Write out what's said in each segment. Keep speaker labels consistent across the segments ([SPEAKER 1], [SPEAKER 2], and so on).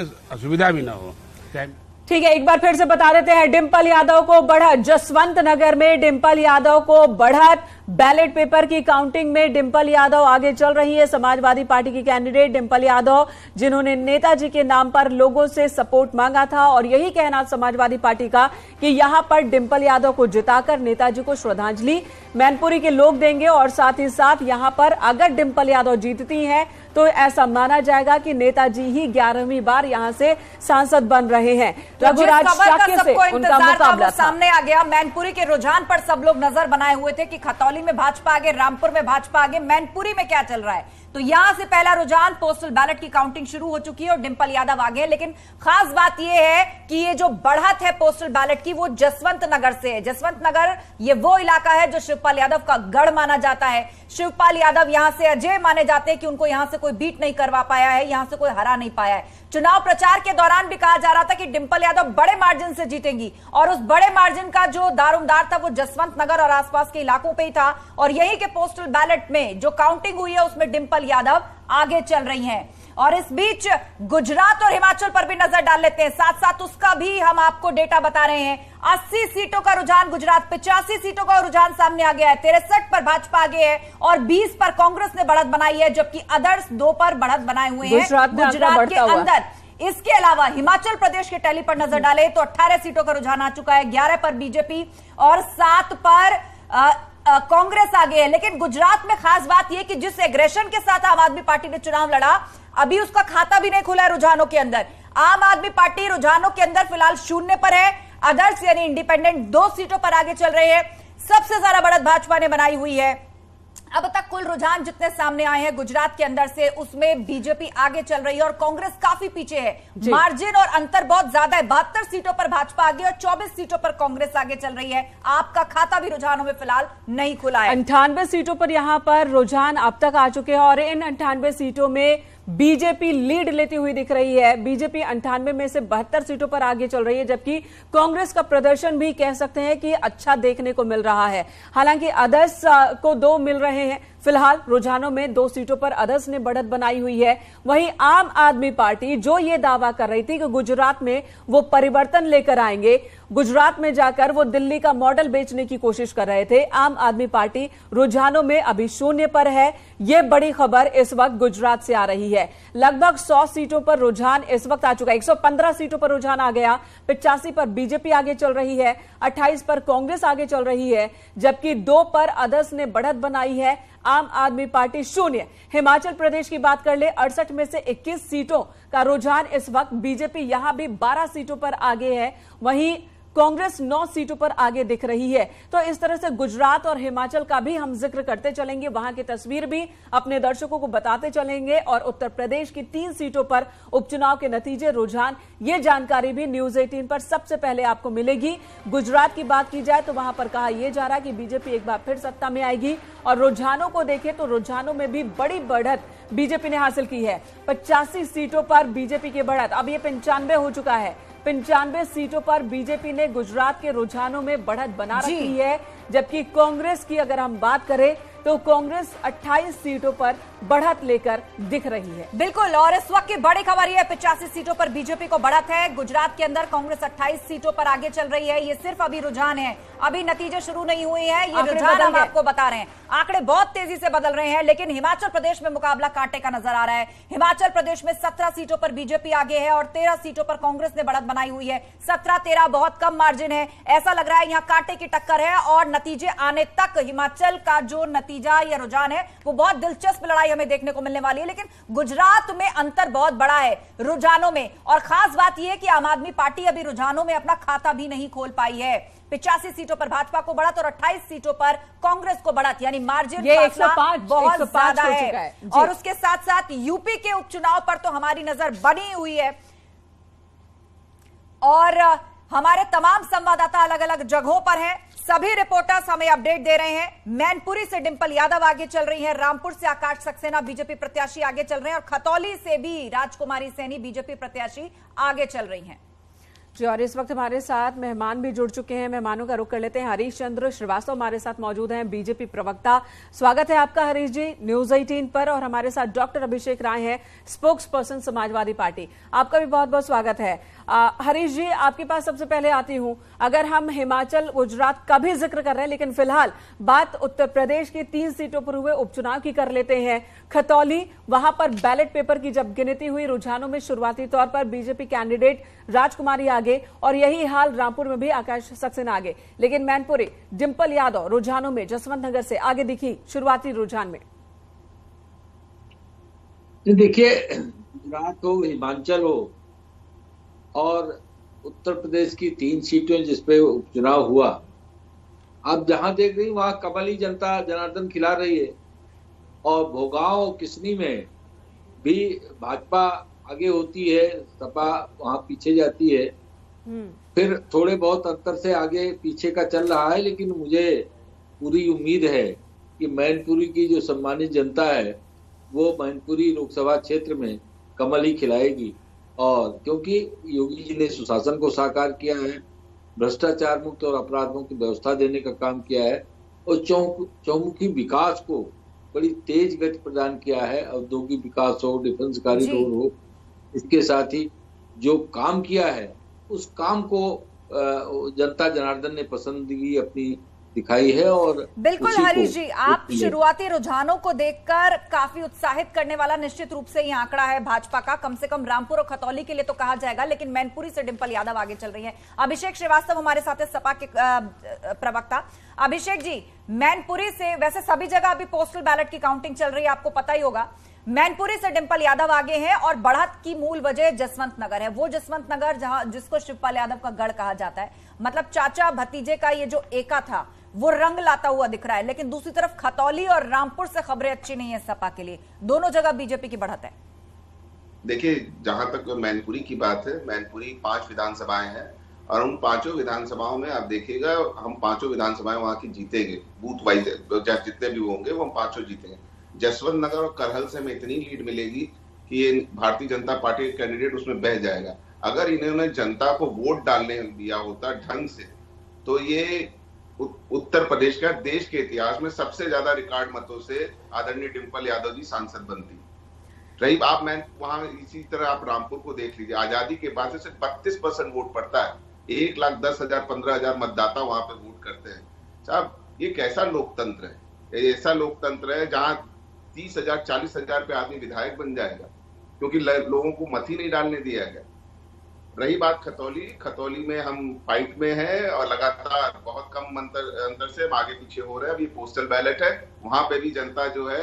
[SPEAKER 1] असुविधा भी ना हो।
[SPEAKER 2] ठीक है, एक बार फिर से बता देते हैं, डिंपल यादव को बढ़त, जसवंत नगर में डिंपल यादव को बढ़त, बैलेट पेपर की काउंटिंग में डिंपल यादव आगे चल रही है। समाजवादी पार्टी की कैंडिडेट डिंपल यादव, जिन्होंने नेताजी के नाम पर लोगों से सपोर्ट मांगा था, और यही कहना समाजवादी पार्टी का कि यहां पर डिंपल यादव को जिताकर नेताजी को श्रद्धांजलि मैनपुरी के लोग देंगे। और साथ ही साथ यहां पर अगर डिंपल यादव जीतती हैं तो ऐसा माना जाएगा कि नेताजी ही 11वीं बार यहां से सांसद बन रहे हैं। रघुराज शाक्य से उनका मुकाबला
[SPEAKER 3] सामने आ गया। मैनपुरी के रुझान पर सब लोग नजर बनाए हुए थे कि खतौली में भाजपा आगे, रामपुर में भाजपा आगे, मैनपुरी में क्या चल रहा है। तो यहां से पहला रुझान, पोस्टल बैलेट की काउंटिंग शुरू हो चुकी है और डिंपल यादव आगे है। लेकिन खास बात यह है कि ये जो बढ़त है पोस्टल बैलेट की, वो जसवंत नगर से है। जसवंत नगर ये वो इलाका है जो शिवपाल यादव का गढ़ माना जाता है। शिवपाल यादव यहां से अजय माने जाते हैं कि उनको यहां से कोई बीट नहीं करवा पाया है, यहां से कोई हरा नहीं पाया है। चुनाव प्रचार के दौरान भी कहा जा रहा था कि डिंपल यादव बड़े मार्जिन से जीतेंगी, और उस बड़े मार्जिन का जो दारोमदार था वो जसवंत नगर और आसपास के इलाकों पे ही था। और यही के पोस्टल बैलेट में जो काउंटिंग हुई है उसमें डिंपल यादव आगे चल रही हैं। और इस बीच गुजरात और हिमाचल पर भी नजर डाल लेते हैं, साथ साथ उसका भी हम आपको डेटा बता रहे हैं। 80 सीटों का रुझान गुजरात, 85 सीटों का रुझान सामने आ गया है। 63 पर भाजपा आगे है और 20 पर कांग्रेस ने बढ़त बनाई है, जबकि अदर्स 2 पर बढ़त बनाए हुए हैं गुजरात के अंदर। इसके अलावा हिमाचल प्रदेश के टैली पर नजर डाले तो 18 सीटों का रुझान आ चुका है, 11 पर बीजेपी और 7 पर कांग्रेस आगे है। लेकिन गुजरात में खास बात यह कि जिस एग्रेशन के साथ आम आदमी पार्टी ने चुनाव लड़ा, अभी उसका खाता भी नहीं खुला है रुझानों के अंदर। आम आदमी पार्टी रुझानों के अंदर फिलहाल 0 पर है। अदर्स यानी इंडिपेंडेंट 2 सीटों पर आगे चल रहे हैं। सबसे ज्यादा बढ़त भाजपा ने बनाई हुई है। अब तक कुल रुझान जितने सामने आए हैं गुजरात के अंदर से, उसमें बीजेपी आगे चल रही है और कांग्रेस काफी पीछे है। मार्जिन और अंतर बहुत ज्यादा है। 72 सीटों पर भाजपा आगे और 24 सीटों पर कांग्रेस आगे चल रही है। आपका खाता भी रुझानों में फिलहाल नहीं खुला है।
[SPEAKER 2] 98 सीटों पर यहां पर रुझान अब तक आ चुके हैं और इन 98 सीटों में बीजेपी लीड लेती हुई दिख रही है। बीजेपी 98 में से 72 सीटों पर आगे चल रही है, जबकि कांग्रेस का प्रदर्शन भी कह सकते हैं कि अच्छा देखने को मिल रहा है। हालांकि अदर्स को 2 मिल रहे हैं। फिलहाल रुझानों में 2 सीटों पर अदर्स ने बढ़त बनाई हुई है। वहीं आम आदमी पार्टी जो ये दावा कर रही थी कि गुजरात में वो परिवर्तन लेकर आएंगे, गुजरात में जाकर वो दिल्ली का मॉडल बेचने की कोशिश कर रहे थे, आम आदमी पार्टी रुझानों में अभी 0 पर है। ये बड़ी खबर इस वक्त गुजरात से आ रही है। लगभग 100 सीटों पर रुझान इस वक्त आ चुका है। 115 सीटों पर रुझान आ गया। 85 पर बीजेपी आगे चल रही है, 28 पर कांग्रेस आगे चल रही है, जबकि 2 पर अदर्स ने बढ़त बनाई है। आम आदमी पार्टी 0। हिमाचल प्रदेश की बात कर ले, 68 में से 21 सीटों का रुझान इस वक्त बीजेपी यहां भी 12 सीटों पर आगे है। वहीं कांग्रेस 9 सीटों पर आगे दिख रही है। तो इस तरह से गुजरात और हिमाचल का भी हम जिक्र करते चलेंगे, वहां की तस्वीर भी अपने दर्शकों को बताते चलेंगे। और उत्तर प्रदेश की 3 सीटों पर उपचुनाव के नतीजे, रुझान, ये जानकारी भी न्यूज 18 पर सबसे पहले आपको मिलेगी। गुजरात की बात की जाए तो वहां पर कहा यह जा रहा है कि बीजेपी एक बार फिर सत्ता में आएगी। और रुझानों को देखें तो रुझानों में भी बड़ी बढ़त बीजेपी ने हासिल की है। 85 सीटों पर बीजेपी की बढ़त, अब यह 95 हो चुका है। 95 सीटों पर बीजेपी ने गुजरात के रुझानों में बढ़त बना रखी है, जबकि कांग्रेस की अगर हम बात करें तो कांग्रेस 28 सीटों पर बढ़त लेकर दिख रही है।
[SPEAKER 3] बिल्कुल, और इस वक्त की बड़ी खबर यह 85 सीटों पर बीजेपी को बढ़त है। गुजरात के अंदर कांग्रेस 28 सीटों पर आगे चल रही है। ये सिर्फ अभी रुझान है, अभी नतीजे शुरू नहीं हुए हैं। ये रुझान हम आपको बता रहे हैं। आंकड़े बहुत तेजी से बदल रहे हैं, लेकिन हिमाचल प्रदेश में मुकाबला कांटे का नजर आ रहा है। हिमाचल प्रदेश में 17 सीटों पर बीजेपी आगे है और 13 सीटों पर कांग्रेस ने बढ़त बनाई हुई है। 17-13 बहुत कम मार्जिन है। ऐसा लग रहा है यहाँ कांटे की टक्कर है और नतीजे आने तक हिमाचल का जो नतीजा या रुझान है वो बहुत दिलचस्प लड़ाई हमें देखने को मिलने वाली है। लेकिन गुजरात में अंतर बहुत बड़ा है रुझानों में, और खास बात यह है कि आम आदमी पार्टी अभी रुझानों में अपना खाता भी नहीं खोल पाई है। 85 सीटों पर भाजपा को बढ़त और 28 सीटों पर कांग्रेस को बढ़त, यानी मार्जिन बहुत ज्यादा है। और उसके साथ साथ यूपी के उपचुनाव पर तो हमारी नजर बनी हुई है और हमारे तमाम संवाददाता अलग अलग जगहों पर हैं। सभी रिपोर्टर्स हमें अपडेट दे रहे हैं। मैनपुरी से डिंपल यादव आगे चल रही हैं, रामपुर से आकाश सक्सेना बीजेपी प्रत्याशी आगे चल रहे हैं और खतौली से भी राजकुमारी सैनी बीजेपी प्रत्याशी आगे चल रही हैं।
[SPEAKER 2] जी, और इस वक्त हमारे साथ मेहमान भी जुड़ चुके हैं। मेहमानों का रुख कर लेते हैं। हरीश चंद्र श्रीवास्तव हमारे साथ मौजूद हैं, बीजेपी प्रवक्ता। स्वागत है आपका हरीश जी न्यूज 18 पर। और हमारे साथ डॉक्टर अभिषेक राय हैं, स्पोक्स पर्सन समाजवादी पार्टी। आपका भी बहुत बहुत स्वागत है। हरीश जी, आपके पास सबसे पहले आती हूं। अगर हम हिमाचल गुजरात का भी जिक्र कर रहे हैं, लेकिन फिलहाल बात उत्तर प्रदेश की 3 सीटों पर हुए उपचुनाव की कर लेते हैं। खतौली, वहां पर बैलेट पेपर की जब गिनती हुई, रुझानों में शुरुआती तौर पर बीजेपी कैंडिडेट राजकुमारी आगे, और यही हाल रामपुर में भी आकाश सक्सेना आगे। लेकिन मैनपुरी डिंपल यादव रुझानों में जसवंत नगर से आगे दिखी शुरुआती रुझान में।
[SPEAKER 1] देखिए, गुजरात हो, हिमाचल हो और उत्तर प्रदेश की 3 सीटें जिसपे उपचुनाव हुआ, आप जहां देख रही वहां कमल ही जनता जनार्दन खिला रही है। और भोगांव किसनी में भी भाजपा आगे होती है, सपा वहां पीछे जाती है। फिर थोड़े बहुत अंतर से आगे पीछे का चल रहा है, लेकिन मुझे पूरी उम्मीद है कि मैनपुरी की जो सम्मानित जनता है वो मैनपुरी लोकसभा क्षेत्र में कमल ही खिलाएगी। और क्योंकि योगी जी ने सुशासन को साकार किया है, भ्रष्टाचार मुक्त और अपराध मुक्त व्यवस्था देने का काम किया है, और चौमुखी विकास को बड़ी तेज गति प्रदान किया है। औद्योगिक विकास हो, डिफेंस कॉरिडोर हो, इसके साथ ही जो काम किया है उस काम को जनता जनार्दन ने पसंदगी अपनी दिखाई है। और
[SPEAKER 3] बिल्कुल हरीश जी, आप शुरुआती रुझानों को देखकर काफी उत्साहित करने वाला निश्चित रूप से ये आंकड़ा है भाजपा का, कम से कम रामपुर और खतौली के लिए तो कहा जाएगा। लेकिन मैनपुरी से डिंपल यादव आगे चल रही है। अभिषेक श्रीवास्तव हमारे साथ है, सपा के प्रवक्ता। अभिषेक जी, मैनपुरी से वैसे सभी जगह अभी पोस्टल बैलेट की काउंटिंग चल रही है, आपको पता ही होगा। मैनपुरी से डिंपल यादव आगे हैं और बढ़त की मूल वजह जसवंत नगर है। वो जसवंत नगर जहां जिसको शिवपाल यादव का गढ़ कहा जाता है, मतलब चाचा भतीजे का ये जो एका था वो रंग लाता हुआ दिख रहा है। लेकिन दूसरी तरफ खतौली और रामपुर से खबरें अच्छी नहीं है सपा के लिए, दोनों जगह बीजेपी की बढ़त है।
[SPEAKER 4] देखिए, जहां तक मैनपुरी की बात है, मैनपुरी 5 विधानसभाएं हैं और उन 5 विधानसभाओं में आप देखिएगा हम 5 विधानसभाएं वहां की जीतेंगे, बूथ वाइज जितने भी होंगे वो हम 5 जीतेंगे। जसवंत नगर और करहल से हमें इतनी लीड मिलेगी कि ये भारतीय जनता पार्टी के कैंडिडेट उसमें बह जाएगा। अगर इन्होंने जनता को वोट डालने दिया होता ढंग से, तो ये उत्तर प्रदेश का देश के इतिहास में सबसे ज्यादा रिकॉर्ड मतों से आदरणीय डिंपल यादव जी सांसद बनती। रही आप वहां इसी तरह आप रामपुर को देख लीजिए, आजादी के बाद से सिर्फ 32% वोट पड़ता है। 1,10,000 15,000 मतदाता वहां पे वोट करते हैं। साहब, ये कैसा लोकतंत्र है? ऐसा लोकतंत्र है जहां 30,000 40,000 पे आदमी विधायक बन जाएगा क्योंकि लोगों को मत ही नहीं डालने दिया गया। रही बात खतौली में हम फाइट में हैं और लगातार बहुत कम अंतर से हम आगे पीछे हो रहे हैं। अभी पोस्टल बैलेट है, वहां पे भी जनता जो है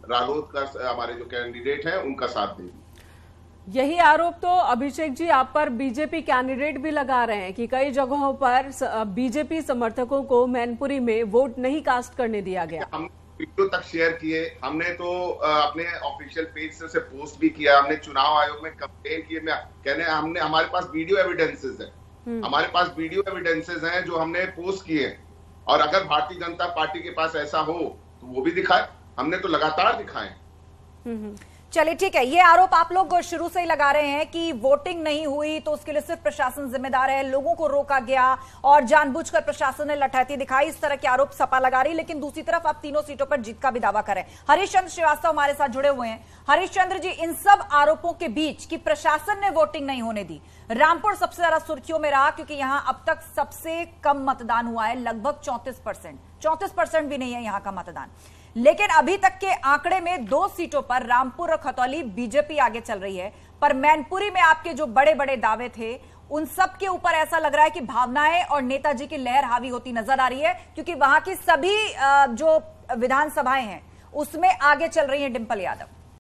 [SPEAKER 4] रालोद का, हमारे जो कैंडिडेट हैं उनका साथ देगी।
[SPEAKER 2] यही आरोप तो अभिषेक जी आप पर बीजेपी कैंडिडेट भी लगा रहे हैं कि कई जगहों पर बीजेपी समर्थकों को मैनपुरी में वोट नहीं कास्ट करने दिया गया।
[SPEAKER 4] हम वीडियो तक शेयर किए, हमने तो अपने ऑफिशियल पेज से पोस्ट भी किया, हमने चुनाव आयोग में कंप्लेन किए। हमने हमारे पास वीडियो एविडेंसेस है, हमारे पास वीडियो एविडेंसेस हैं जो हमने पोस्ट किए। और अगर भारतीय जनता पार्टी के पास ऐसा हो तो वो भी दिखाए, हमने तो लगातार दिखाए।
[SPEAKER 3] चलिए ठीक है, ये आरोप आप लोग शुरू से ही लगा रहे हैं कि वोटिंग नहीं हुई तो उसके लिए सिर्फ प्रशासन जिम्मेदार है, लोगों को रोका गया और जानबूझकर प्रशासन ने लठैती दिखाई, इस तरह के आरोप सपा लगा रही। लेकिन दूसरी तरफ आप तीनों सीटों पर जीत का भी दावा करें। हरीश चंद्र श्रीवास्तव हमारे साथ जुड़े हुए हैं। हरीश चंद्र जी, इन सब आरोपों के बीच कि प्रशासन ने वोटिंग नहीं होने दी, रामपुर सबसे ज्यादा सुर्खियों में रहा क्योंकि यहां अब तक सबसे कम मतदान हुआ है, लगभग 34% भी नहीं है यहां का मतदान। लेकिन अभी तक के आंकड़े में 2 सीटों पर रामपुर और खतौली बीजेपी आगे चल रही है। पर मैनपुरी में आपके जो बड़े बड़े दावे थे उन सब के ऊपर ऐसा लग रहा है कि भावनाएं और नेताजी की लहर हावी होती नजर आ रही है, क्योंकि वहां की सभी जो विधानसभाएं हैं उसमें आगे चल रही है डिंपल यादव।